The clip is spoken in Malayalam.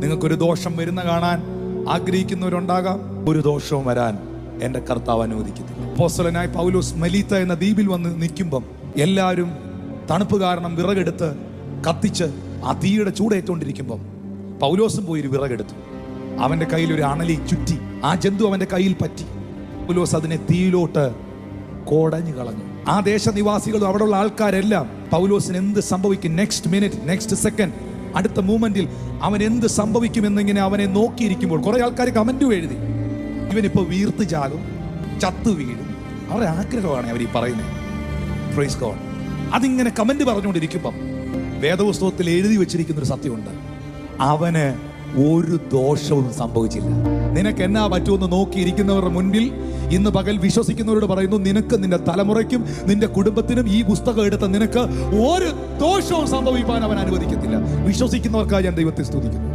നിങ്ങൾക്കൊരു ദോഷം വരുന്ന കാണാൻ ആഗ്രഹിക്കുന്നവരുണ്ടാകാം. ഒരു ദോഷവും വരാൻ എൻ്റെ കർത്താവ് അനുവദിക്കത്തില്ല. അപ്പോസ്തലനായ പൗലോസ് മലീത്ത എന്ന ദ്വീപിൽ വന്ന് നിൽക്കുമ്പം എല്ലാവരും തണുപ്പ് കാരണം വിറകെടുത്ത് കത്തിച്ച് ആ തീയുടെ ചൂടേറ്റുകൊണ്ടിരിക്കുമ്പം പൗലോസും പോയി വിറകെടുത്തു. അവൻ്റെ കയ്യിൽ ഒരു അണലി ചുറ്റി, ആ ജന്തു അവൻ്റെ കയ്യിൽ പറ്റി. പൗലോസ് അതിനെ തീയിലോട്ട് കോടഞ്ഞു കളഞ്ഞു. ആ ദേശനിവാസികളും അവിടെയുള്ള ആൾക്കാരെല്ലാം പൗലോസിന് എന്ത് സംഭവിക്കും, നെക്സ്റ്റ് മിനിറ്റ്, നെക്സ്റ്റ് സെക്കൻഡ്, അടുത്ത മൂമെന്റിൽ അവൻ എന്ത് സംഭവിക്കുമെന്നിങ്ങനെ അവനെ നോക്കിയിരിക്കുമ്പോൾ കുറെ ആൾക്കാർ കമന്റും എഴുതി, ഇവനിപ്പോ വീർത്ത് ചാകും, ചത്തു വീഴും. അവരുടെ ആഗ്രഹമാണ് അവർ ഈ പറയുന്നത്. Praise God. അതിങ്ങനെ കമന്റ് പറഞ്ഞുകൊണ്ടിരിക്കുമ്പം വേദപുസ്തകത്തിൽ എഴുതി വെച്ചിരിക്കുന്ന ഒരു സത്യമുണ്ട്, അവന് ഒരു ദോഷവും സംഭവിച്ചില്ല. നിനക്ക് എന്നാ പറ്റുമെന്ന് നോക്കിയിരിക്കുന്നവരുടെ മുൻപിൽ ഇന്ന് പകൽ വിശ്വസിക്കുന്നവരോട് പറയുന്നു, നിനക്ക്, നിന്റെ തലമുറയ്ക്കും നിന്റെ കുടുംബത്തിനും ഈ പുസ്തകം എടുത്ത നിനക്ക് ഒരു ദോഷവും സംഭവിക്കാൻ അവൻ അനുവദിക്കത്തില്ല. വിശ്വസിക്കുന്നവർക്കായി ഞാൻ ദൈവത്തെ സ്തുതിക്കുന്നു.